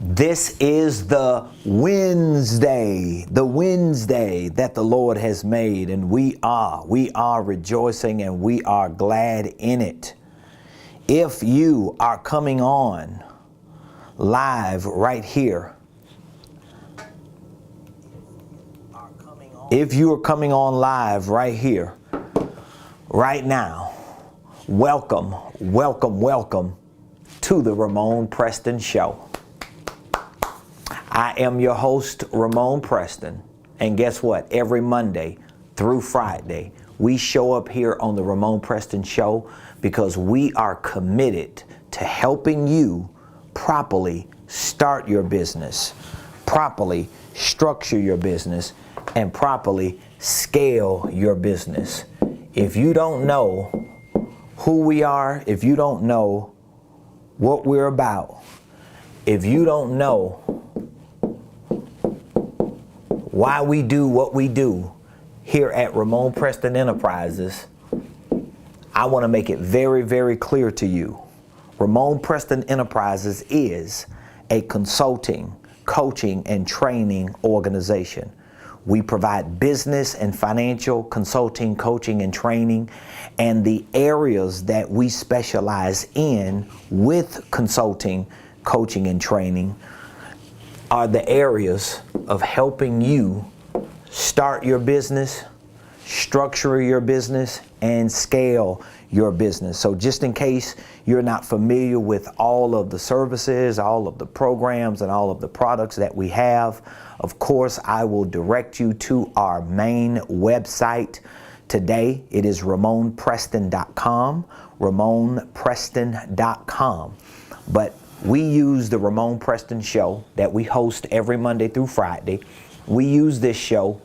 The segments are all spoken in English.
This is the Wednesday that the Lord has made, and we are rejoicing and we are glad in it. If you are coming on live right here, if you are coming on live right here, right now, welcome to the Ramon Preston Show. I am your host, Ramon Preston, and guess what? Every Monday through Friday, we show up here on the Ramon Preston Show because we are committed to helping you properly start your business, properly structure your business, and properly scale your business. If you don't know who we are, if you don't know what we're about, if you don't know why we do what we do here at Ramon Preston Enterprises, I want to make it very, very clear to you. Ramon Preston Enterprises is a consulting, coaching, and training organization. We provide business and financial consulting, coaching, and training, and the areas that we specialize in with consulting, coaching, and training are the areas of helping you start your business, structure your business, and scale your business. So just in case you're not familiar with all of the services, all of the programs, and all of the products that we have, of course, I will direct you to our main website today. It is RamonPreston.com, RamonPreston.com. But we use the Ramon Preston Show that we host every Monday through Friday. We use this show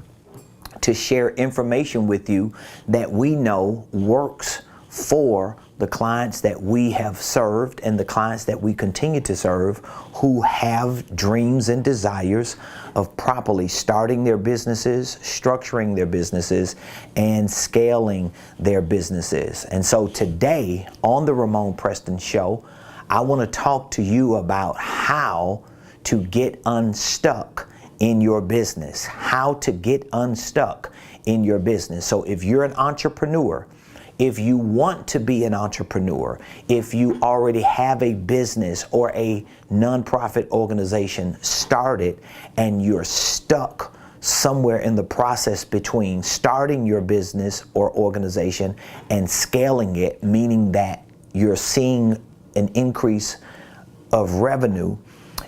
to share information with you that we know works for the clients that we have served and the clients that we continue to serve who have dreams and desires of properly starting their businesses, structuring their businesses, and scaling their businesses. And so today on the Ramon Preston Show, I want to talk to you about how to get unstuck in your business, how to get unstuck in your business. So if you're an entrepreneur, if you want to be an entrepreneur, if you already have a business or a nonprofit organization started and you're stuck somewhere in the process between starting your business or organization and scaling it, meaning that you're seeing an increase of revenue,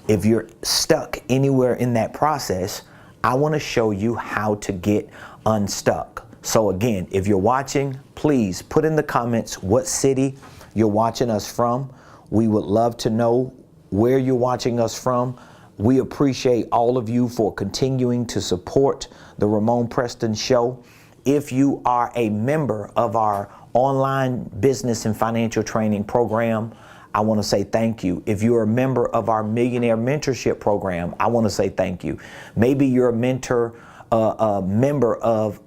if you're stuck anywhere in that process, I want to show you how to get unstuck. So again, if you're watching, please put in the comments what city you're watching us from. We would love to know where you're watching us from. We appreciate all of you for continuing to support the Ramon Preston Show. If you are a member of our online business and financial training program, I want to say thank you. If you're a member of our Millionaire Mentorship program, I want to say thank you. Maybe you're a member of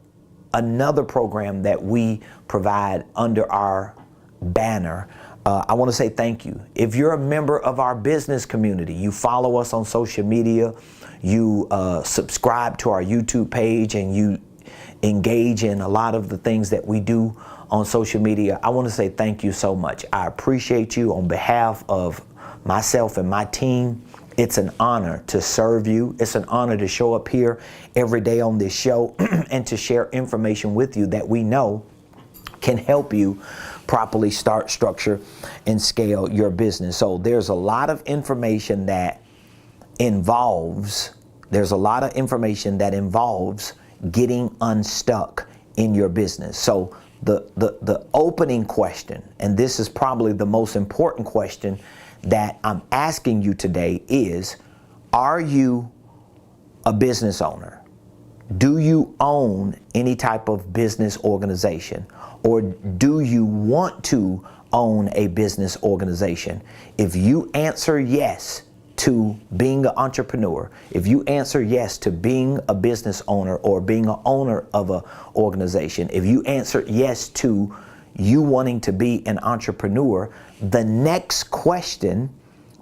another program that we provide under our banner. I want to say thank you. If you're a member of our business community, you follow us on social media, you subscribe to our YouTube page, and you engage in a lot of the things that we do on social media, I want to say thank you so much. I appreciate you on behalf of myself and my team. It's an honor to serve you. It's an honor to show up here every day on this show and to share information with you that we know can help you properly start, structure, and scale your business. So there's a lot of information that involves getting unstuck in your business. So the opening question, and this is probably the most important question that I'm asking you today is, are you a business owner? Do you own any type of business organization? Or do you want to own a business organization? If you answer yes to being an entrepreneur, if you answer yes to being a business owner or being an owner of an organization, if you answer yes to you wanting to be an entrepreneur, the next question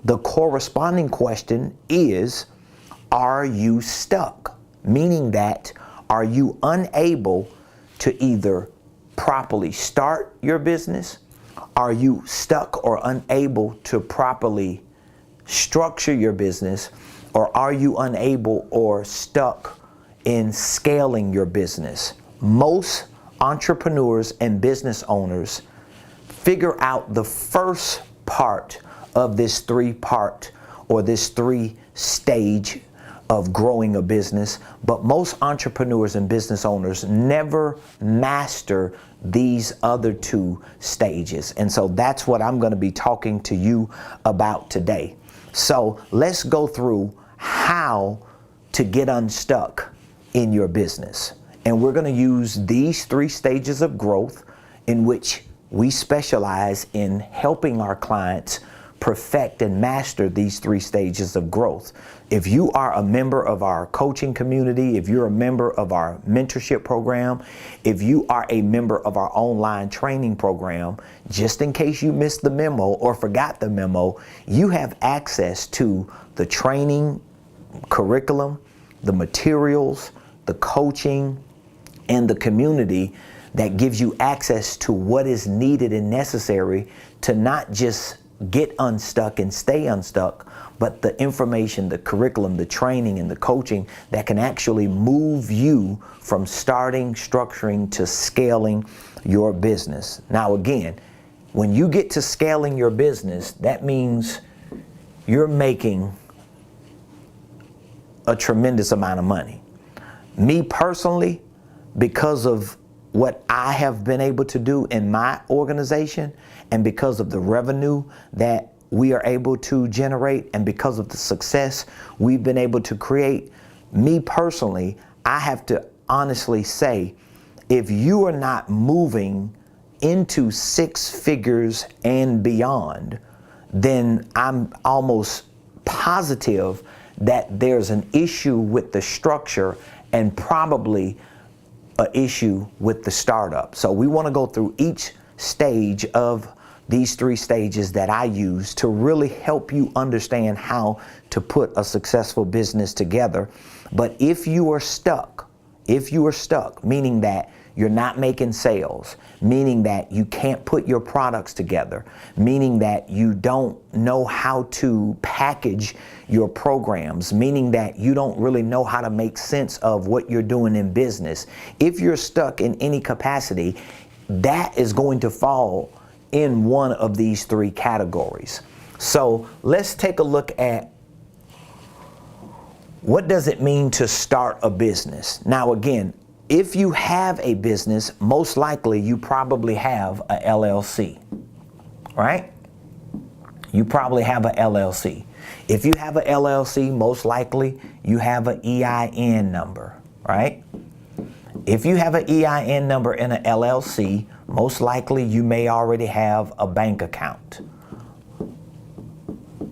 the corresponding question is, are you stuck? Meaning that, are you unable to either properly start your business? Are you stuck or unable to properly structure your business? Or are you unable or stuck in scaling your business? Most entrepreneurs and business owners figure out the first part of this three-part or this three-stage of growing a business, but most entrepreneurs and business owners never master these other two stages. And so that's what I'm going to be talking to you about today. So let's go through how to get unstuck in your business. And we're going to use these three stages of growth in which we specialize in helping our clients perfect and master these three stages of growth. If you are a member of our coaching community, if you're a member of our mentorship program, if you are a member of our online training program, just in case you missed the memo or forgot the memo, you have access to the training curriculum, the materials, the coaching, and the community that gives you access to what is needed and necessary to not just get unstuck and stay unstuck, but the information, the curriculum, the training, and the coaching that can actually move you from starting, structuring, to scaling your business. Now again, when you get to scaling your business, that means you're making a tremendous amount of money. Me personally, because of what I have been able to do in my organization, and because of the revenue that we are able to generate, and because of the success we've been able to create, me personally, I have to honestly say, if you are not moving into six figures and beyond, then I'm almost positive that there's an issue with the structure and probably an issue with the startup. So we want to go through each stage of these three stages that I use to really help you understand how to put a successful business together. But if you are stuck, meaning that you're not making sales, meaning that you can't put your products together, meaning that you don't know how to package your programs, meaning that you don't really know how to make sense of what you're doing in business. If you're stuck in any capacity, that is going to fall in one of these three categories. So let's take a look at what does it mean to start a business. Now again, if you have a business, most likely you probably have a LLC, right? You probably have a LLC. If you have a LLC, most likely you have an EIN number, right? If you have an EIN number in an LLC, most likely you may already have a bank account.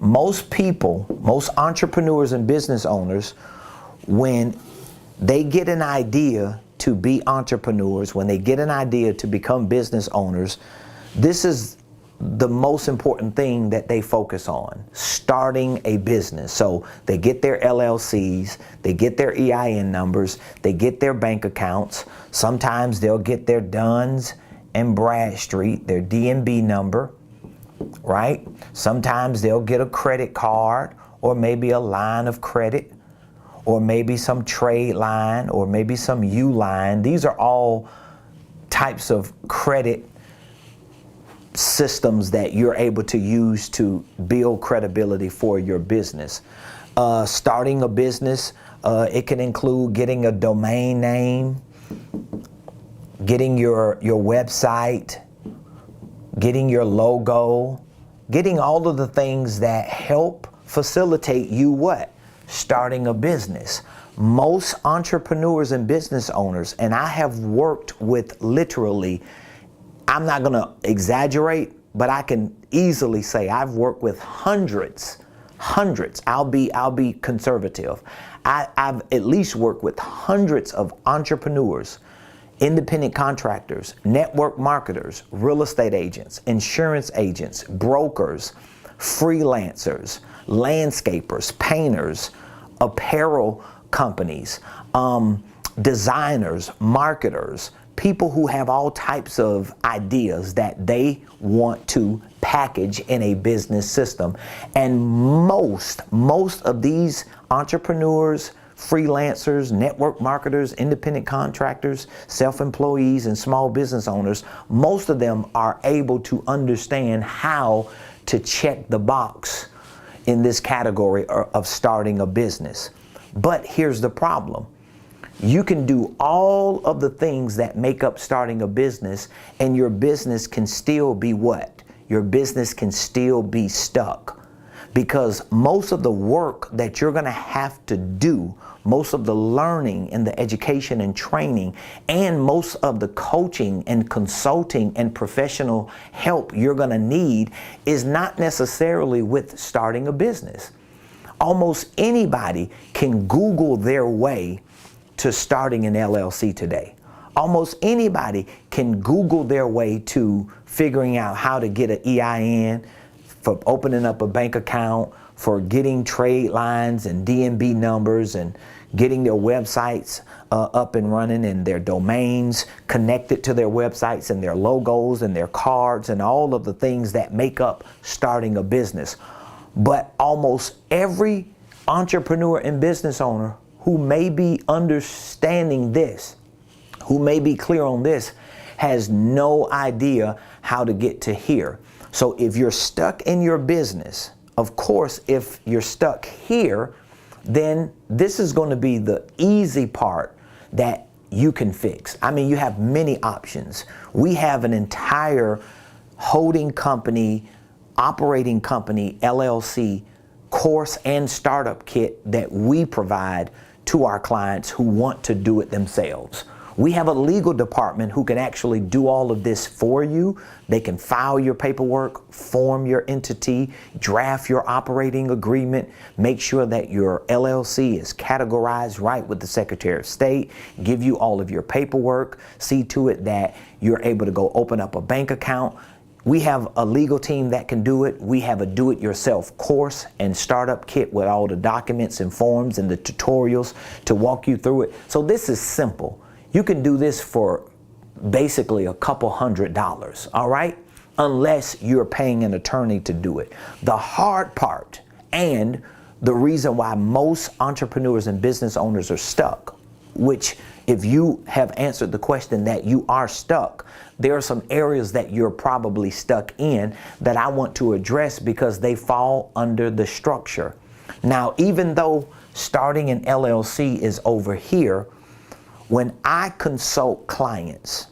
Most people, most entrepreneurs and business owners, when they get an idea to be entrepreneurs, when they get an idea to become business owners, this is the most important thing that they focus on, starting a business. So they get their LLCs, they get their EIN numbers, they get their bank accounts. Sometimes they'll get their Duns and Bradstreet, their DNB number, right? Sometimes they'll get a credit card or maybe a line of credit, or maybe some trade line, or maybe some U line. These are all types of credit systems that you're able to use to build credibility for your business. Starting a business, it can include getting a domain name, getting your website, getting your logo, getting all of the things that help facilitate you what? Starting a business. Most entrepreneurs and business owners, and I have worked with literally, I'm not gonna exaggerate, but I can easily say I've worked with hundreds. I'll be conservative. I've at least worked with hundreds of entrepreneurs, independent contractors, network marketers, real estate agents, insurance agents, brokers, freelancers, landscapers, painters, apparel companies, designers, marketers, people who have all types of ideas that they want to package in a business system. And most of these entrepreneurs, freelancers, network marketers, independent contractors, self-employees, and small business owners, most of them are able to understand how to check the box in this category of starting a business. But here's the problem. You can do all of the things that make up starting a business, and your business can still be what? Your business can still be stuck. Because most of the work that you're going to have to do, most of the learning and the education and training, and most of the coaching and consulting and professional help you're going to need is not necessarily with starting a business. Almost anybody can Google their way to starting an LLC today. Almost anybody can Google their way to figuring out how to get an EIN, for opening up a bank account, for getting trade lines and DNB numbers, and getting their websites up and running, and their domains connected to their websites, and their logos and their cards, and all of the things that make up starting a business. But almost every entrepreneur and business owner who may be understanding this, who may be clear on this, has no idea how to get to here. So if you're stuck in your business, of course, if you're stuck here, then this is going to be the easy part that you can fix. I mean, you have many options. We have an entire holding company, operating company, LLC course and startup kit that we provide to our clients who want to do it themselves. We have a legal department who can actually do all of this for you. They can file your paperwork, form your entity, draft your operating agreement, make sure that your LLC is categorized right with the Secretary of State, give you all of your paperwork, see to it that you're able to go open up a bank account. We have a legal team that can do it. We have a do-it-yourself course and startup kit with all the documents and forms and the tutorials to walk you through it. So this is simple. You can do this for basically a couple $100s, all right? Unless you're paying an attorney to do it. The hard part, and the reason why most entrepreneurs and business owners are stuck, which if you have answered the question that you are stuck, there are some areas that you're probably stuck in that I want to address because they fall under the structure. Now, even though starting an LLC is over here, when I consult clients,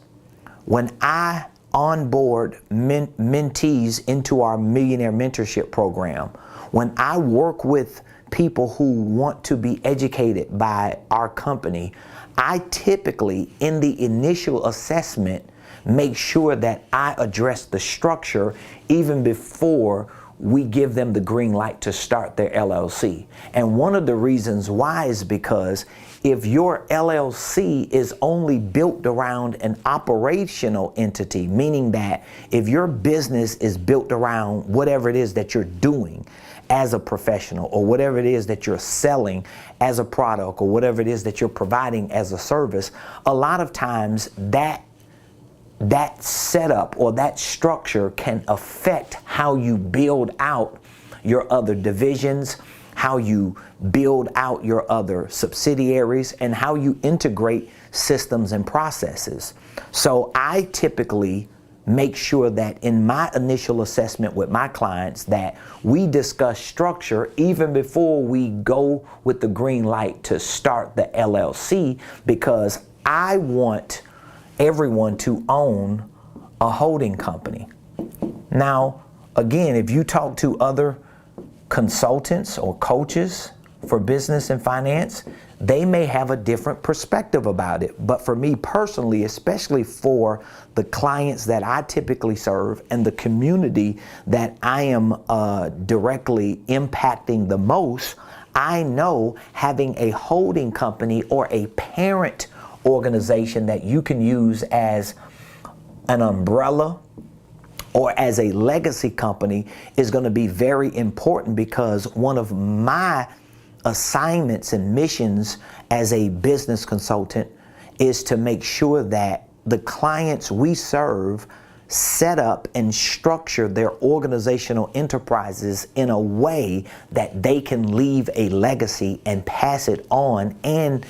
when I onboard mentees into our Millionaire Mentorship program, when I work with people who want to be educated by our company, I typically, in the initial assessment, make sure that I address the structure even before we give them the green light to start their LLC. And one of the reasons why is because if your LLC is only built around an operational entity, meaning that if your business is built around whatever it is that you're doing as a professional, or whatever it is that you're selling as a product, or whatever it is that you're providing as a service, a lot of times that setup or that structure can affect how you build out your other divisions, how you build out your other subsidiaries, and how you integrate systems and processes. So I typically make sure that in my initial assessment with my clients that we discuss structure even before we go with the green light to start the LLC, because I want everyone to own a holding company. Now, again, if you talk to other consultants or coaches for business and finance, they may have a different perspective about it. But for me personally, especially for the clients that I typically serve and the community that I am directly impacting the most, I know having a holding company or a parent organization that you can use as an umbrella or as a legacy company is going to be very important, because one of my assignments and missions as a business consultant is to make sure that the clients we serve set up and structure their organizational enterprises in a way that they can leave a legacy and pass it on and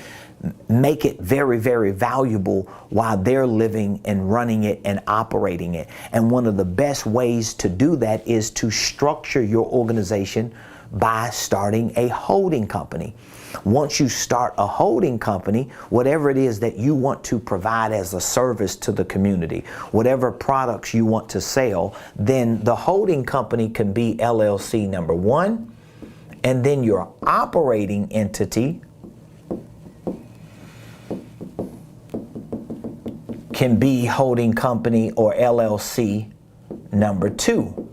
make it very, very valuable while they're living and running it and operating it. And one of the best ways to do that is to structure your organization by starting a holding company. Once you start a holding company, whatever it is that you want to provide as a service to the community, whatever products you want to sell, then the holding company can be LLC number one, and then your operating entity can be holding company or LLC number two.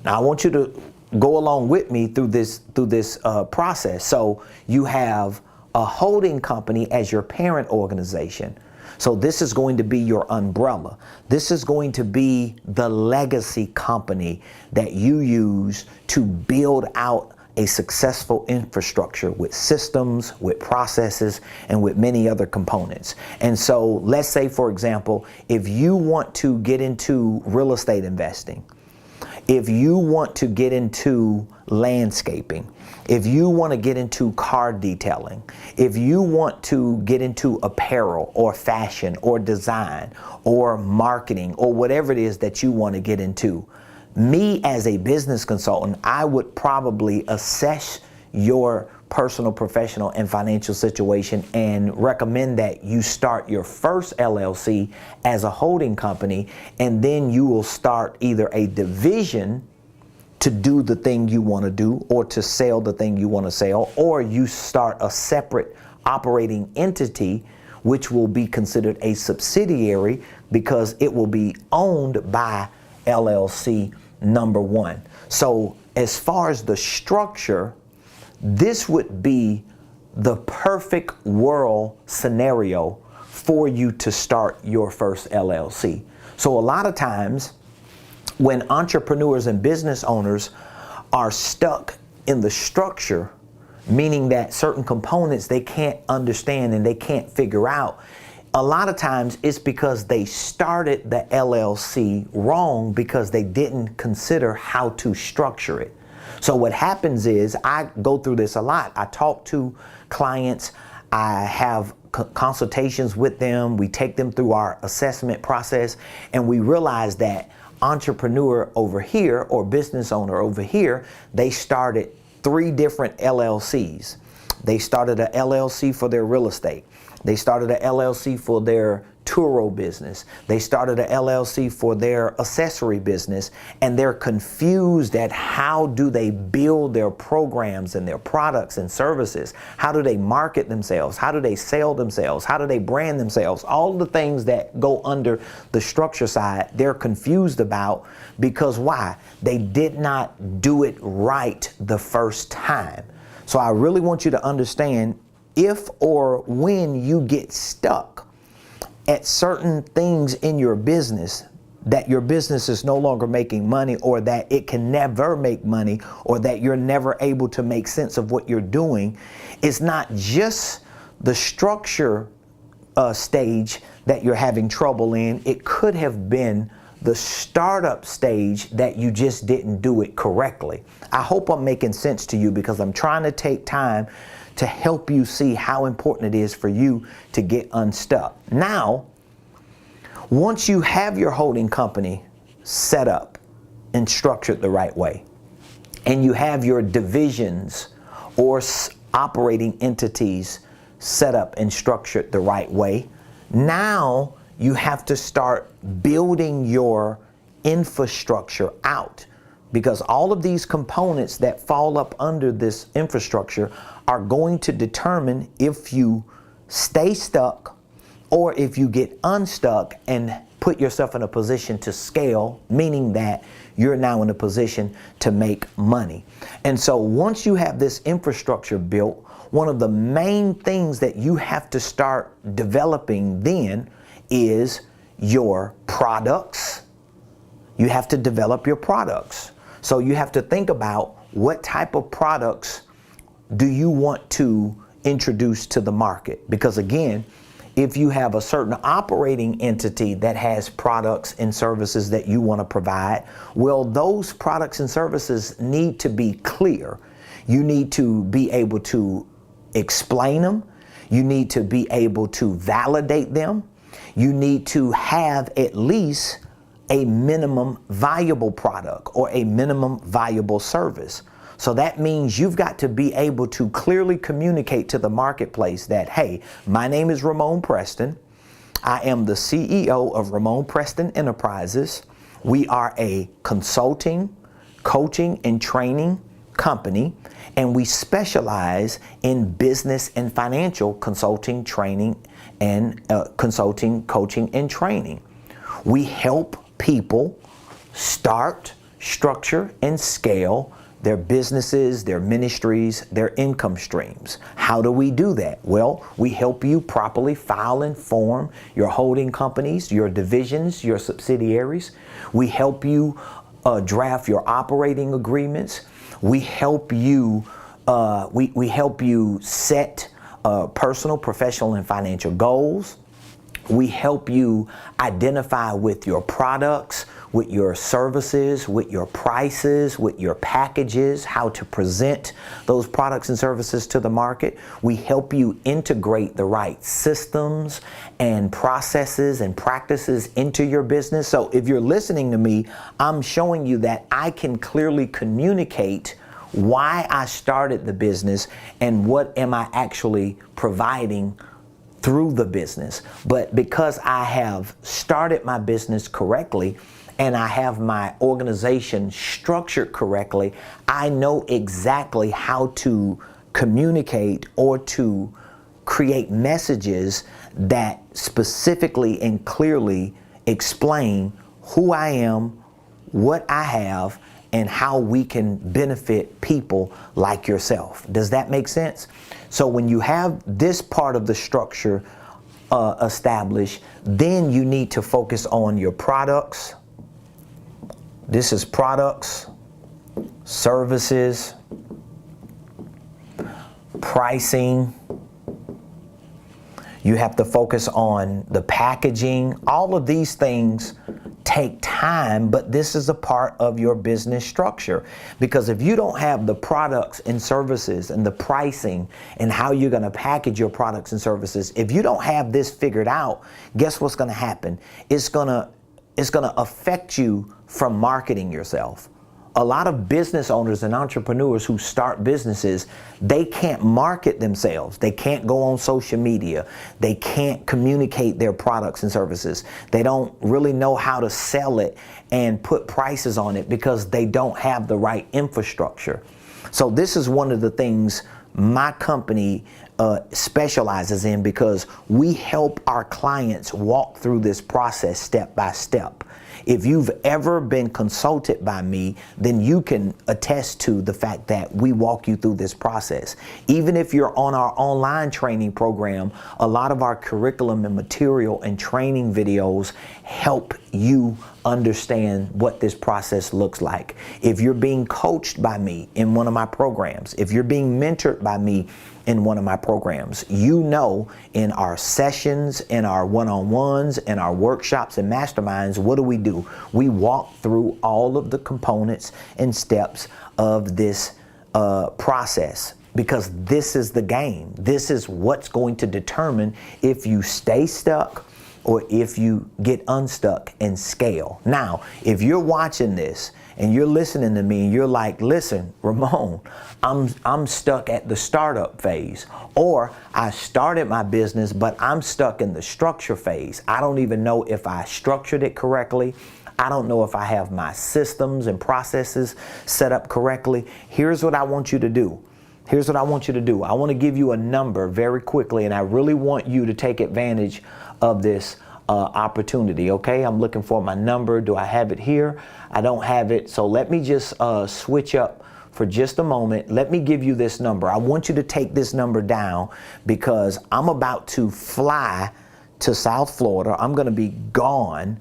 Now I want you to go along with me through this process. So you have a holding company as your parent organization. So this is going to be your umbrella. This is going to be the legacy company that you use to build out a successful infrastructure with systems, with processes, and with many other components. And so let's say, for example, if you want to get into real estate investing, if you want to get into landscaping, if you want to get into car detailing, if you want to get into apparel or fashion or design or marketing or whatever it is that you want to get into, me as a business consultant, I would probably assess your personal, professional, and financial situation and recommend that you start your first LLC as a holding company, and then you will start either a division to do the thing you want to do or to sell the thing you want to sell, or you start a separate operating entity which will be considered a subsidiary because it will be owned by LLC number one. So as far as the structure, this would be the perfect world scenario for you to start your first LLC. So a lot of times when entrepreneurs and business owners are stuck in the structure, meaning that certain components they can't understand and they can't figure out, a lot of times it's because they started the LLC wrong because they didn't consider how to structure it. So what happens is, I go through this a lot. I talk to clients, I have consultations with them, we take them through our assessment process, and we realize that entrepreneur over here or business owner over here, they started 3 different LLCs. They started a LLC for their real estate. They started a LLC for their Turo business. They started a LLC for their accessory business, and they're confused at how do they build their programs and their products and services? How do they market themselves? How do they sell themselves? How do they brand themselves? All the things that go under the structure side, they're confused about because why? They did not do it right the first time. So I really want you to understand, if or when you get stuck at certain things in your business, that your business is no longer making money, or that it can never make money, or that you're never able to make sense of what you're doing, it's not just the structure stage that you're having trouble in. It could have been the startup stage that you just didn't do it correctly. I hope I'm making sense to you, because I'm trying to take time to help you see how important it is for you to get unstuck. Now, once you have your holding company set up and structured the right way, and you have your divisions or operating entities set up and structured the right way, now you have to start building your infrastructure out, because all of these components that fall up under this infrastructure are going to determine if you stay stuck or if you get unstuck and put yourself in a position to scale, meaning that you're now in a position to make money. And so once you have this infrastructure built, one of the main things that you have to start developing then is your products, You have to develop your products. So you have to think about what type of products do you want to introduce to the market? Because again, if you have a certain operating entity that has products and services that you want to provide, well, those products and services need to be clear. You need to be able to explain them. You need to be able to validate them. You need to have at least a minimum viable product or a minimum viable service. So that means you've got to be able to clearly communicate to the marketplace that, hey, my name is Ramon Preston. I am the CEO of Ramon Preston Enterprises. We are a consulting, coaching, and training company, and we specialize in business and financial consulting, training, and consulting, coaching, and training. We help people start, structure, and scale their businesses, their ministries, their income streams. How do we do that? Well, we help you properly file and form your holding companies, your divisions, your subsidiaries. We help you draft your operating agreements. We help you we help you set personal, professional, and financial goals. We help you identify with your products, with your services, with your prices, with your packages, how to present those products and services to the market. We help you integrate the right systems and processes and practices into your business. So if you're listening to me, I'm showing you that I can clearly communicate why I started the business and what am I actually providing through the business. But because I have started my business correctly and I have my organization structured correctly, I know exactly how to communicate or to create messages that specifically and clearly explain who I am, what I have, and how we can benefit people like yourself. Does that make sense? So when you have this part of the structure established, then you need to focus on your products. This is products, services, pricing. You have to focus on the packaging. All of these things take time, but this is a part of your business structure. Because if you don't have the products and services and the pricing and how you're going to package your products and services, if you don't have this figured out, guess what's going to happen? It's going to affect you from marketing yourself. A lot of business owners and entrepreneurs who start businesses, they can't market themselves. They can't go on social media. They can't communicate their products and services. They don't really know how to sell it and put prices on it because they don't have the right infrastructure. So this is one of the things my company specializes in, because we help our clients walk through this process step by step. If you've ever been consulted by me, then you can attest to the fact that we walk you through this process. Even if you're on our online training program, a lot of our curriculum and material and training videos help you understand what this process looks like. If you're being coached by me in one of my programs, if you're being mentored by me in one of my programs, you know, in our sessions, in our one-on-ones, in our workshops and masterminds, what do? We walk through all of the components and steps of this process, because this is the game. This is what's going to determine if you stay stuck or if you get unstuck and scale. Now, if you're watching this and you're listening to me and you're like, listen, Ramon, I'm stuck at the startup phase, or I started my business, but I'm stuck in the structure phase. I don't even know if I structured it correctly. I don't know if I have my systems and processes set up correctly. Here's what I want you to do. Here's what I want you to do. I want to give you a number very quickly, and I really want you to take advantage of this opportunity, okay? I'm looking for my number. Do I have it here? I don't have it. So let me just switch up for just a moment. Let me give you this number. I want you to take this number down, because I'm about to fly to South Florida. I'm going to be gone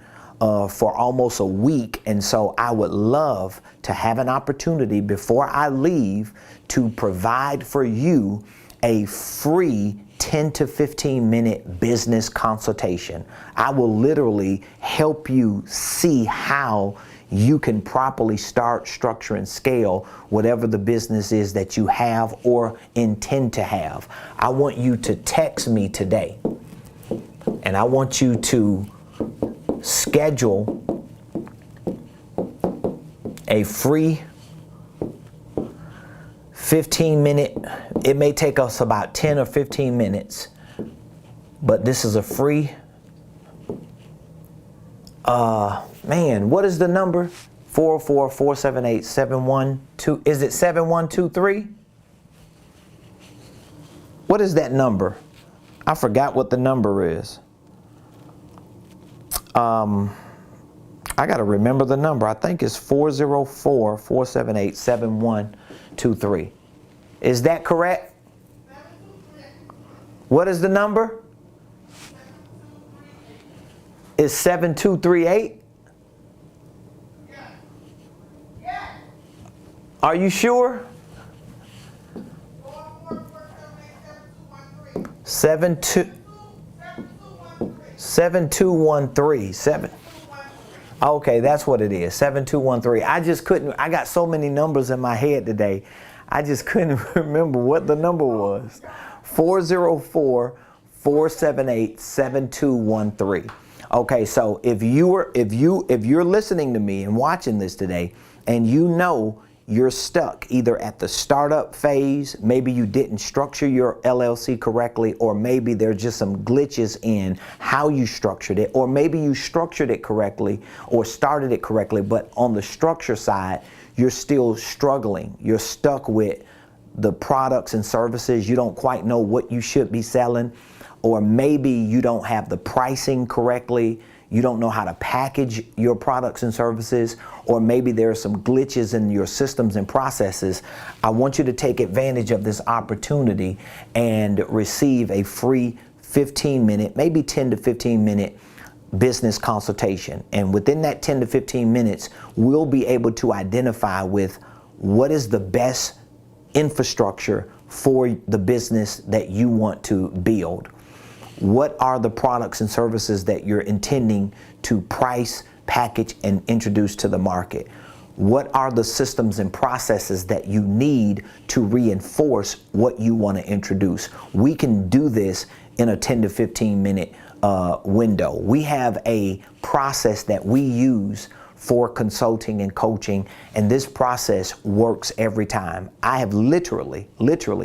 for almost a week. And so I would love to have an opportunity before I leave to provide for you a free 10 to 15 minute business consultation. I will literally help you see how you can properly start, structure, and scale whatever the business is that you have or intend to have. I want you to text me today, and I want you to schedule a free 15-minute, it may take us about 10 or 15 minutes, but this is a free, man, what is the number? 404-478-712, is it 7123? What is that number? I forgot what the number is. I got to remember the number. I think it's 404-478-7123. Is that correct? What is the number? Is 7238? Are you sure? 7213. Okay, that's what it is. 7213. I just couldn't, I got so many numbers in my head today. I just couldn't remember what the number was. 404-478-7213. Okay, so if you're listening to me and watching this today, and you know you're stuck either at the startup phase, maybe you didn't structure your LLC correctly, or maybe there's just some glitches in how you structured it, or maybe you structured it correctly or started it correctly, but on the structure side, you're still struggling. You're stuck with the products and services. You don't quite know what you should be selling, or maybe you don't have the pricing correctly. You don't know how to package your products and services, or maybe there are some glitches in your systems and processes. I want you to take advantage of this opportunity and receive a free 15-minute, maybe 10 to 15-minute business consultation. And within that 10 to 15 minutes, we'll be able to identify with what is the best infrastructure for the business that you want to build. What are the products and services that you're intending to price, package, and introduce to the market? What are the systems and processes that you need to reinforce what you want to introduce? We can do this in a 10 to 15 minute window. We have a process that we use for consulting and coaching, and this process works every time. I have literally,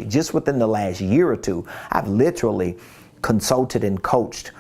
just within the last year or two, I've literally consulted and coached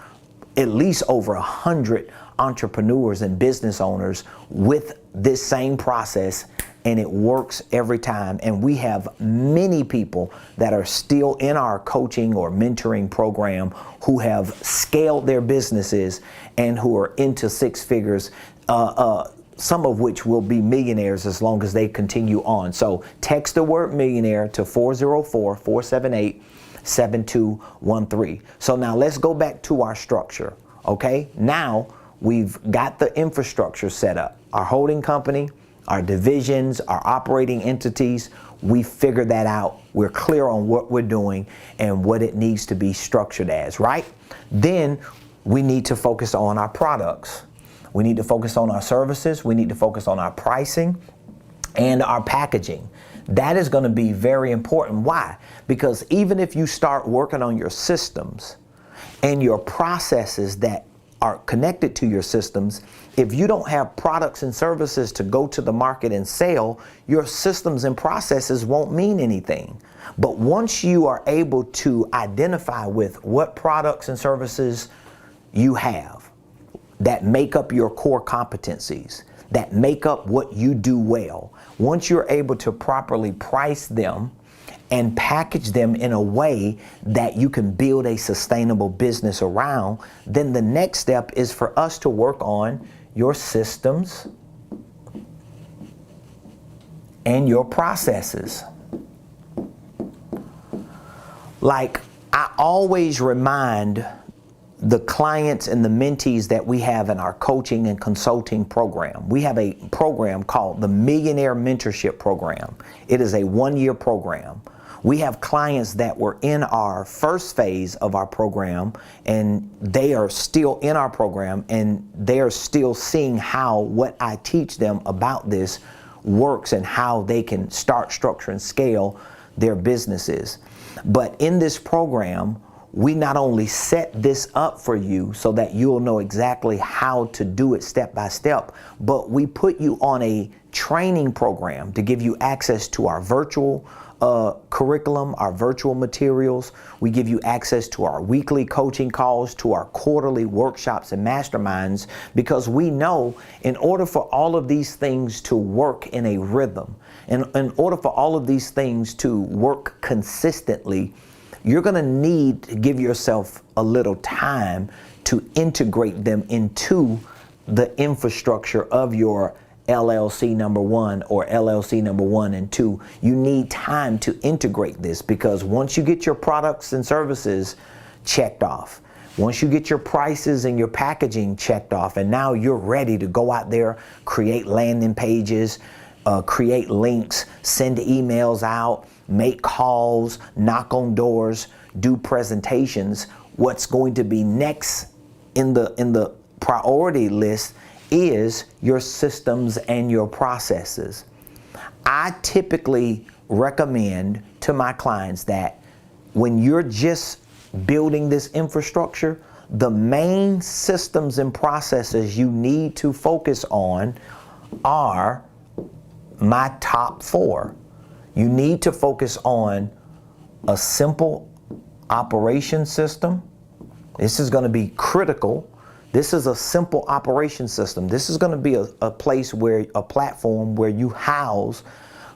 at least over 100 entrepreneurs and business owners with this same process, and it works every time. And we have many people that are still in our coaching or mentoring program who have scaled their businesses and who are into six figures, some of which will be millionaires as long as they continue on. So text the word millionaire to 404-478-7213. So now let's go back to our structure. Okay, now we've got the infrastructure set up. Our holding company, our divisions, our operating entities, we figured that out. We're clear on what we're doing and what it needs to be structured as, right? Then we need to focus on our products. We need to focus on our services. We need to focus on our pricing and our packaging. That is going to be very important. Why? Because even if you start working on your systems and your processes that are connected to your systems, if you don't have products and services to go to the market and sell, your systems and processes won't mean anything. But once you are able to identify with what products and services you have that make up your core competencies, that make up what you do well, once you're able to properly price them and package them in a way that you can build a sustainable business around, then the next step is for us to work on your systems and your processes. Like I always remind the clients and the mentees that we have in our coaching and consulting program. We have a program called the Millionaire Mentorship Program. It is a 1-year program. We have clients that were in our first phase of our program, and they are still in our program, and they are still seeing how what I teach them about this works and how they can start, structure, and scale their businesses. But in this program, we not only set this up for you so that you'll know exactly how to do it step by step, but we put you on a training program to give you access to our virtual curriculum, our virtual materials. We give you access to our weekly coaching calls, to our quarterly workshops and masterminds, because we know in order for all of these things to work in a rhythm, and in order for all of these things to work consistently, you're going to need to give yourself a little time to integrate them into the infrastructure of your LLC number 1 or LLC number 1 and 2. You need time to integrate this, because once you get your products and services checked off, once you get your prices and your packaging checked off, and now you're ready to go out there, create landing pages, create links, send emails out, make calls, knock on doors, do presentations, what's going to be next in the priority list is your systems and your processes. I typically recommend to my clients that when you're just building this infrastructure, the main systems and processes you need to focus on are my top 4. You need to focus on a simple operation system. This is going to be critical. This is a simple operation system. This is going to be a place where, a platform where you house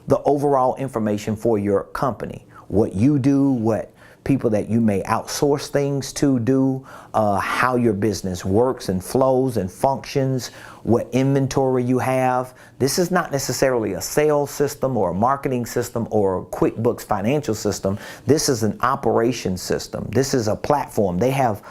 the overall information for your company. What you do, what people that you may outsource things to do, how your business works and flows and functions, what inventory you have. This is not necessarily a sales system or a marketing system or a QuickBooks financial system. This is an operation system. This is a platform. They have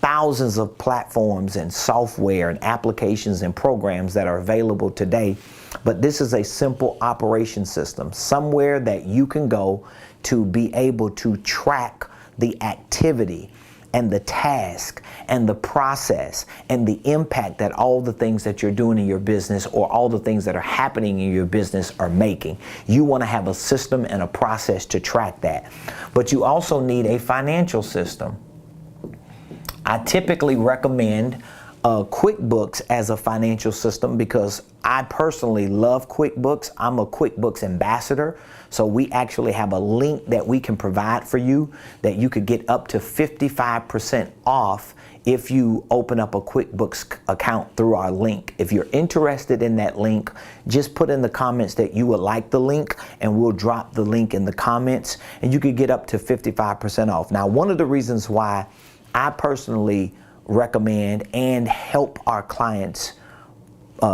thousands of platforms and software and applications and programs that are available today, but this is a simple operation system, somewhere that you can go to be able to track the activity and the task and the process and the impact that all the things that you're doing in your business or all the things that are happening in your business are making. You want to have a system and a process to track that. But you also need a financial system. I typically recommend QuickBooks as a financial system because I personally love QuickBooks. I'm a QuickBooks ambassador. So we actually have a link that we can provide for you that you could get up to 55% off if you open up a QuickBooks account through our link. If you're interested in that link, just put in the comments that you would like the link and we'll drop the link in the comments and you could get up to 55% off. Now, one of the reasons why I personally recommend and help our clients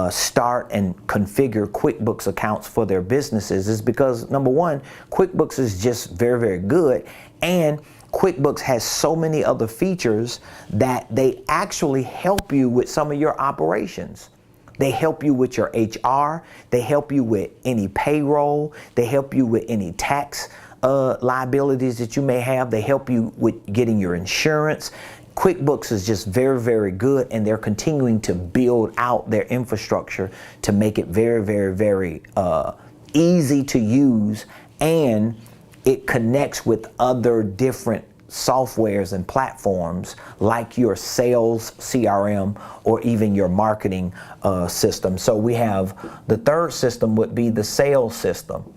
start and configure QuickBooks accounts for their businesses is because, number one, QuickBooks is just very, very good, and QuickBooks has so many other features that they actually help you with some of your operations. They help you with your HR, they help you with any payroll, they help you with any tax liabilities that you may have, they help you with getting your insurance. QuickBooks is just very, very good, and they're continuing to build out their infrastructure to make it very, very, very easy to use, and it connects with other different softwares and platforms like your sales CRM or even your marketing system. So we have the third system would be the sales system.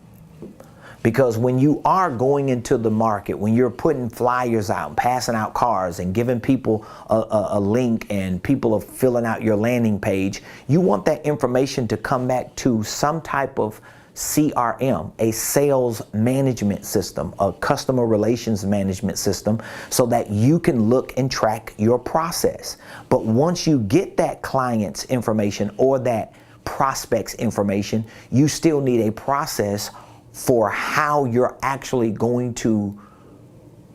Because when you are going into the market, when you're putting flyers out and passing out cards and giving people a link and people are filling out your landing page, you want that information to come back to some type of CRM, a sales management system, a customer relations management system, so that you can look and track your process. But once you get that client's information or that prospect's information, you still need a process for how you're actually going to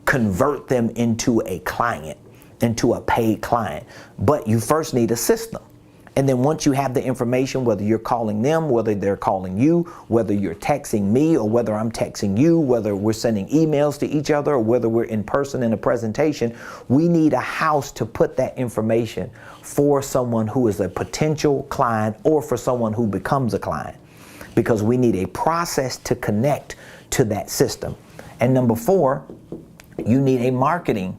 convert them into a client. into a paid client. But you first need a system. And then once you have the information, whether you're calling them, whether they're calling you, whether you're texting me or whether I'm texting you, whether we're sending emails to each other or whether we're in person in a presentation, we need a house to put that information for someone who is a potential client or for someone who becomes a client, because we need a process to connect to that system. And number 4, you need a marketing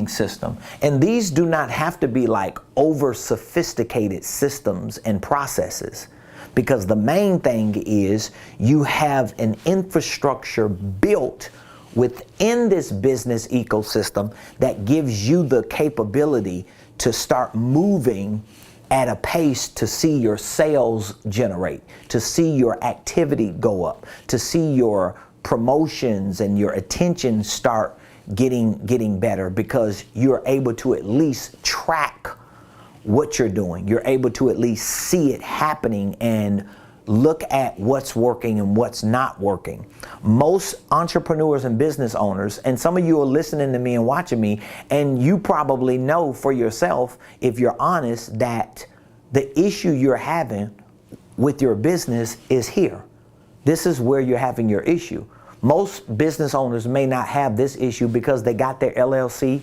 system. And these do not have to be like over sophisticated systems and processes, because the main thing is you have an infrastructure built within this business ecosystem that gives you the capability to start moving at a pace to see your sales generate, to see your activity go up, to see your promotions and your attention start getting better, because you're able to at least track what you're doing. You're able to at least see it happening and look at what's working and what's not working. Most entrepreneurs and business owners, and some of you are listening to me and watching me, and you probably know for yourself, if you're honest, that the issue you're having with your business is here. This is where you're having your issue. Most business owners may not have this issue because they got their LLC,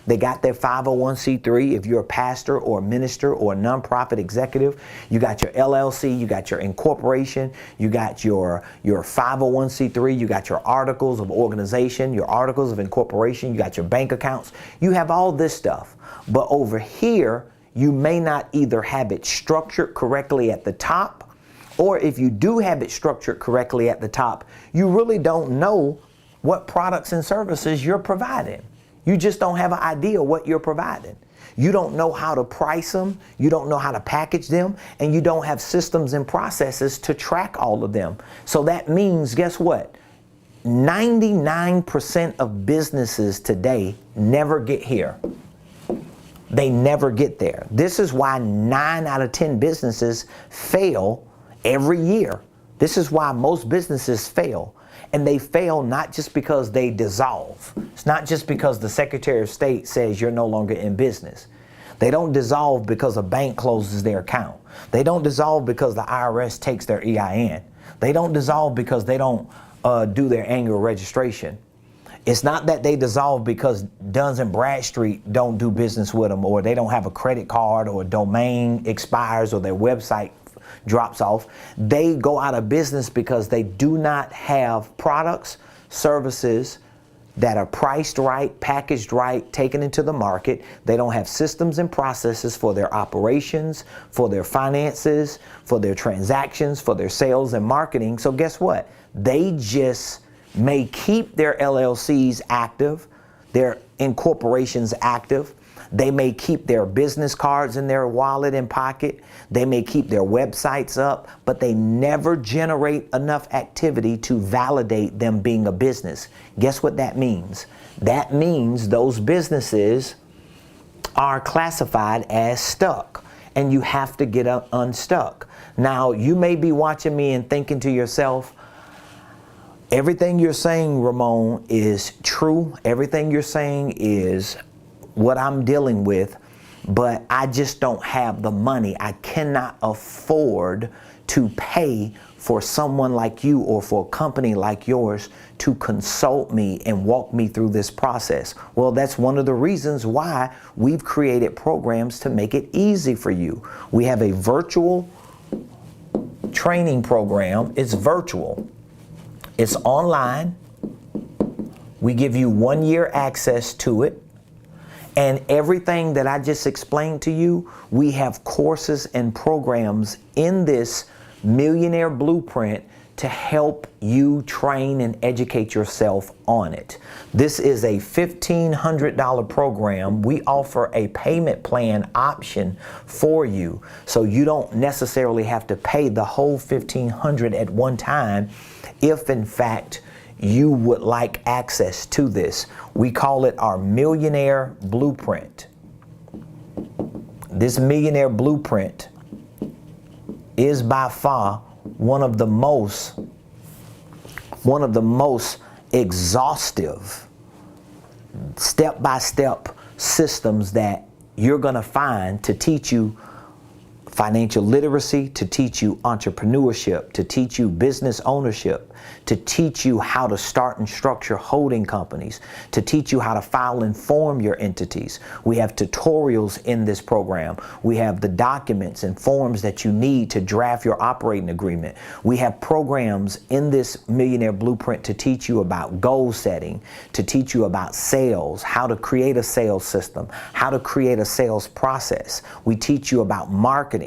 they got their 501c3. If you're a pastor or a minister or a nonprofit executive, you got your LLC, you got your incorporation, you got your 501c3, you got your articles of organization, your articles of incorporation, you got your bank accounts. You have all this stuff. But over here, you may not either have it structured correctly at the top, or if you do have it structured correctly at the top, you really don't know what products and services you're providing. You just don't have an idea what you're providing. You don't know how to price them, you don't know how to package them, and you don't have systems and processes to track all of them. So that means, guess what? 99% of businesses today never get here. They never get there. This is why 9 out of 10 businesses fail every year. This is why most businesses fail. And they fail not just because they dissolve. It's not just because the Secretary of State says you're no longer in business. They don't dissolve because a bank closes their account. They don't dissolve because the IRS takes their EIN. They don't dissolve because they don't do their annual registration. It's not that they dissolve because Duns and Bradstreet don't do business with them, or they don't have a credit card, or a domain expires, or their website drops off. They go out of business because they do not have products, services that are priced right, packaged right, taken into the market. They don't have systems and processes for their operations, for their finances, for their transactions, for their sales and marketing. So guess what? They just may keep their LLCs active, their incorporations active. They may keep their business cards in their wallet and pocket. They may keep their websites up, but they never generate enough activity to validate them being a business. Guess what that means? That means those businesses are classified as stuck, and you have to get unstuck. Now, you may be watching me and thinking to yourself, everything you're saying, Ramon, is true. Everything you're saying is what I'm dealing with, but I just don't have the money. I cannot afford to pay for someone like you or for a company like yours to consult me and walk me through this process. Well, that's one of the reasons why we've created programs to make it easy for you. We have a virtual training program. It's virtual. It's online. We give you 1 year access to it. And everything that I just explained to you, we have courses and programs in this Millionaire Blueprint to help you train and educate yourself on it. This is a $1,500 program. We offer a payment plan option for you, so you don't necessarily have to pay the whole $1,500 at one time if in fact you would like access to this. We call it our Millionaire Blueprint. This Millionaire Blueprint is by far one of the most exhaustive step-by-step systems that you're going to find to teach you financial literacy, to teach you entrepreneurship, to teach you business ownership, to teach you how to start and structure holding companies, to teach you how to file and form your entities. We have tutorials in this program. We have the documents and forms that you need to draft your operating agreement. We have programs in this Millionaire Blueprint to teach you about goal setting, to teach you about sales, how to create a sales system, how to create a sales process. We teach you about marketing,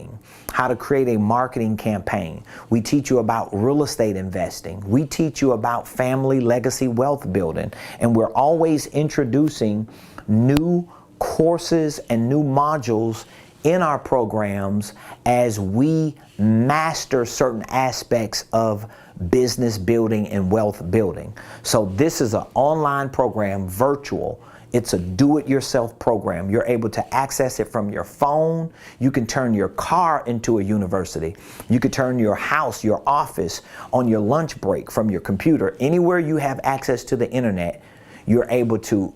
how to create a marketing campaign. We teach you about real estate investing. We teach you about family legacy wealth building. And we're always introducing new courses and new modules in our programs as we master certain aspects of business building and wealth building. So this is an online program, virtual. It's a do-it-yourself program. You're able to access it from your phone. You can turn your car into a university. You could turn your house, your office, on your lunch break from your computer. Anywhere you have access to the internet, you're able to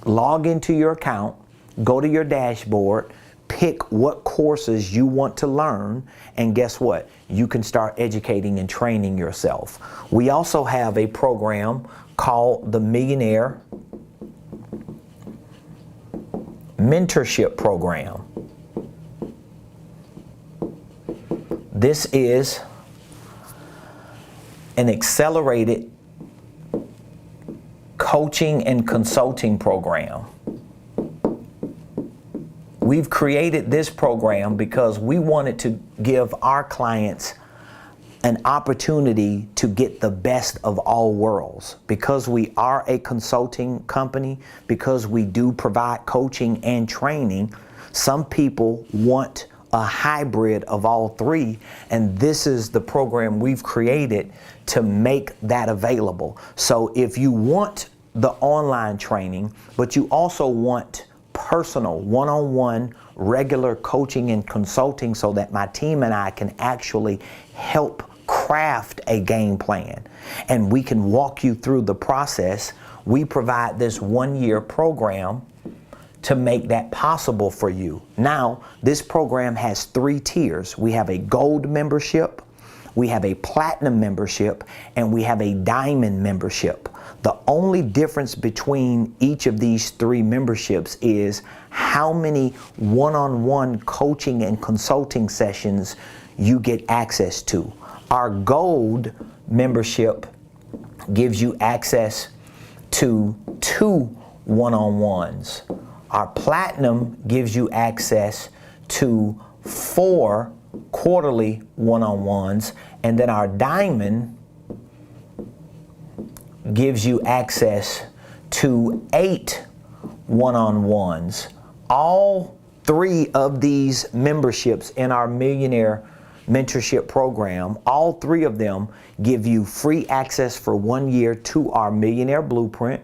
log into your account, go to your dashboard, pick what courses you want to learn, and guess what? You can start educating and training yourself. We also have a program called the Millionaire Mentorship Program. This is an accelerated coaching and consulting program. We've created this program because we wanted to give our clients an opportunity to get the best of all worlds. Because we are a consulting company, because we do provide coaching and training, some people want a hybrid of all three, and this is the program we've created to make that available. So if you want the online training, but you also want personal, one-on-one, regular coaching and consulting so that my team and I can actually help craft a game plan and we can walk you through the process, we provide this one-year program to make that possible for you. Now, this program has 3 tiers. We have a gold membership, we have a platinum membership, and we have a diamond membership. The only difference between each of these 3 memberships is how many one-on-one coaching and consulting sessions you get access to. Our gold membership gives you access to 2 one-on-ones. Our platinum gives you access to 4 quarterly one-on-ones, and then our diamond gives you access to 8 one-on-ones. All 3 of these memberships in our Millionaire Mentorship Program, all 3 of them give you free access for 1 year to our Millionaire Blueprint.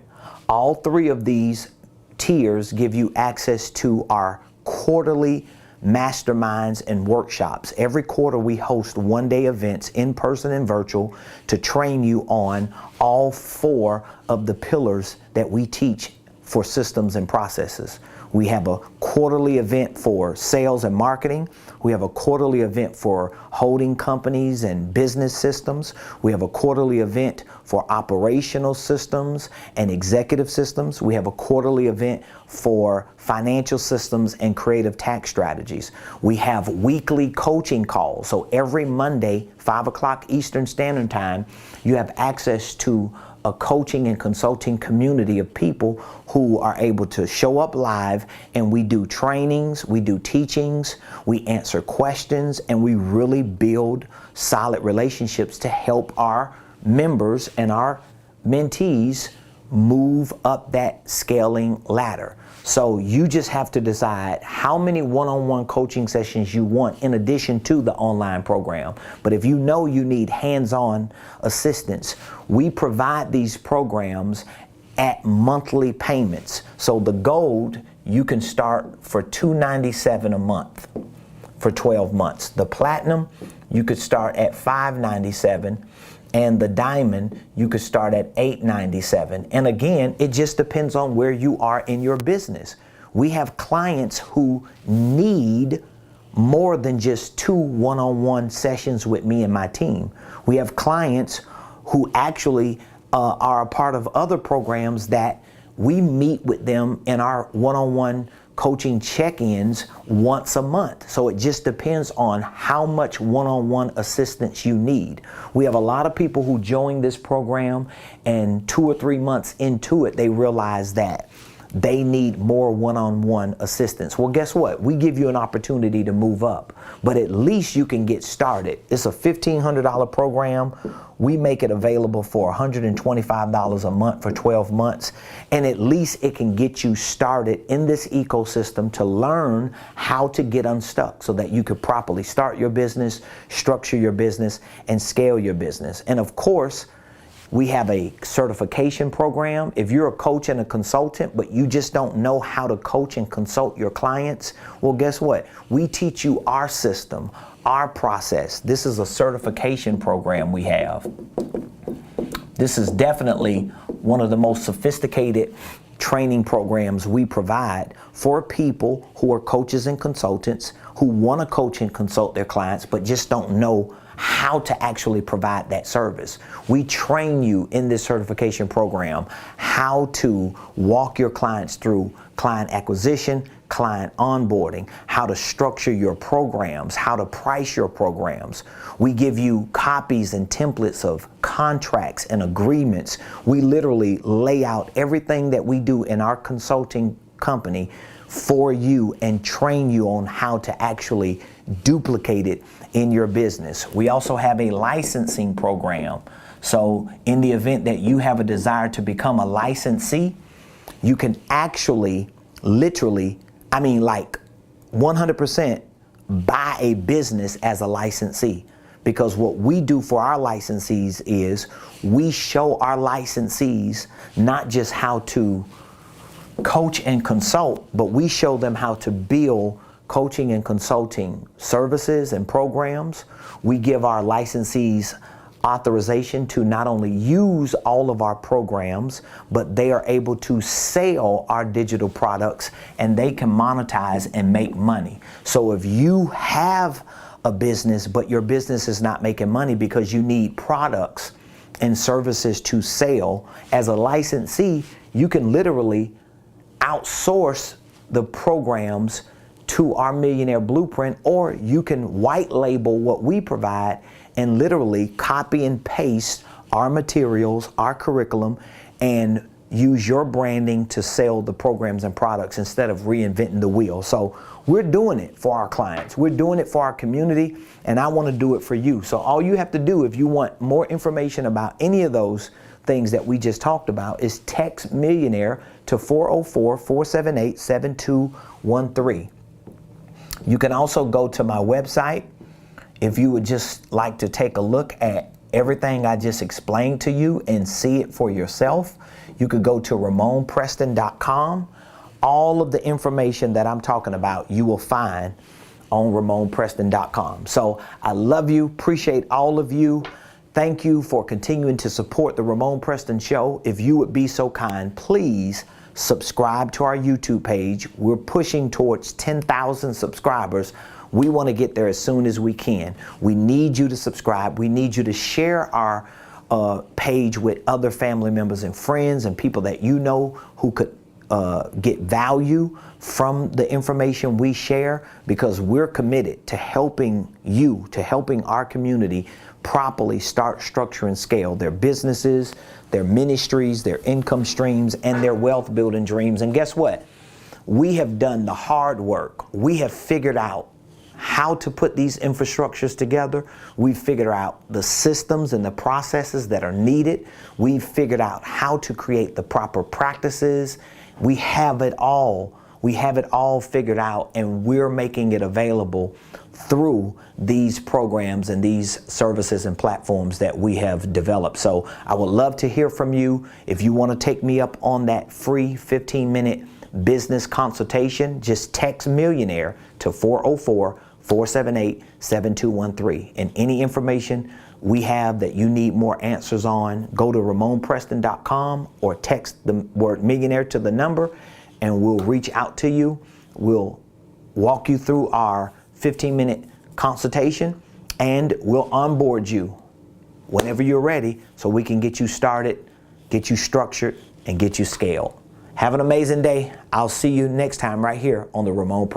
All 3 of these tiers give you access to our quarterly masterminds and workshops. Every quarter we host one-day events, in person and virtual, to train you on all 4 of the pillars that we teach for systems and processes. We have a quarterly event for sales and marketing. We have a quarterly event for holding companies and business systems. We have a quarterly event for operational systems and executive systems. We have a quarterly event for financial systems and creative tax strategies. We have weekly coaching calls. So every Monday, 5 o'clock Eastern Standard Time, you have access to a coaching and consulting community of people who are able to show up live, and we do trainings, we do teachings, we answer questions, and we really build solid relationships to help our members and our mentees move up that scaling ladder. So you just have to decide how many one-on-one coaching sessions you want in addition to the online program. But if you know you need hands-on assistance, we provide these programs at monthly payments. So the gold, you can start for $297 a month for 12 months. The platinum, you could start at $597. and the diamond, you could start at $897. And again, it just depends on where you are in your business. We have clients who need more than just 2 one-on-one sessions with me and my team. We have clients who actually are a part of other programs that we meet with them in our one-on-one coaching check-ins once a month. So it just depends on how much one-on-one assistance you need. We have a lot of people who join this program, and 2 or 3 months into it, they realize that they need more one-on-one assistance. Well, guess what? We give you an opportunity to move up, but at least you can get started. It's a $1,500 program. We make it available for $125 a month for 12 months. And at least it can get you started in this ecosystem to learn how to get unstuck so that you could properly start your business, structure your business, and scale your business. And of course, we have a certification program. If you're a coach and a consultant, but you just don't know how to coach and consult your clients, well, guess what? We teach you our system, our process. This is a certification program we have. This is definitely one of the most sophisticated training programs we provide for people who are coaches and consultants who want to coach and consult their clients, but just don't know how to actually provide that service. We train you in this certification program how to walk your clients through client acquisition, client onboarding, how to structure your programs, how to price your programs. We give you copies and templates of contracts and agreements. We literally lay out everything that we do in our consulting company for you and train you on how to actually duplicate it in your business. We also have a licensing program. So in the event that you have a desire to become a licensee, you can actually literally, like 100% buy a business as a licensee. Because what we do for our licensees is we show our licensees not just how to coach and consult, but we show them how to build coaching and consulting services and programs. We give our licensees authorization to not only use all of our programs, but they are able to sell our digital products and they can monetize and make money. So if you have a business, but your business is not making money because you need products and services to sell, as a licensee, you can literally outsource the programs to our Millionaire Blueprint, or you can white label what we provide and literally copy and paste our materials, our curriculum, and use your branding to sell the programs and products instead of reinventing the wheel. So we're doing it for our clients. We're doing it for our community, and I want to do it for you. So all you have to do if you want more information about any of those things that we just talked about is text Millionaire to 404-478-7213. You can also go to my website if you would just like to take a look at everything I just explained to you and see it for yourself. You could go to RamonPreston.com. All of the information that I'm talking about you will find on RamonPreston.com. So I love you, appreciate all of you. Thank you for continuing to support the Ramon Preston Show. If you would be so kind, please subscribe to our YouTube page. We're pushing towards 10,000 subscribers. We want to get there as soon as we can. We need you to subscribe. We need you to share our page with other family members and friends and people that you know who could get value from the information we share, because we're committed to helping you, to helping our community properly start, structure, and scale their businesses, their ministries, their income streams, and their wealth building dreams. And guess what? We have done the hard work. We have figured out how to put these infrastructures together. We've figured out the systems and the processes that are needed. We've figured out how to create the proper practices. We have it all. We have it all figured out, and we're making it available through these programs and these services and platforms that we have developed. So I would love to hear from you. If you want to take me up on that free 15-minute business consultation, just text Millionaire to 404-478-7213. And any information we have that you need more answers on, go to RamonPreston.com or text the word millionaire to the number, and we'll reach out to you. We'll walk you through our 15-minute consultation, and we'll onboard you whenever you're ready so we can get you started, get you structured, and get you scaled. Have an amazing day. I'll see you next time right here on the Ramon Preston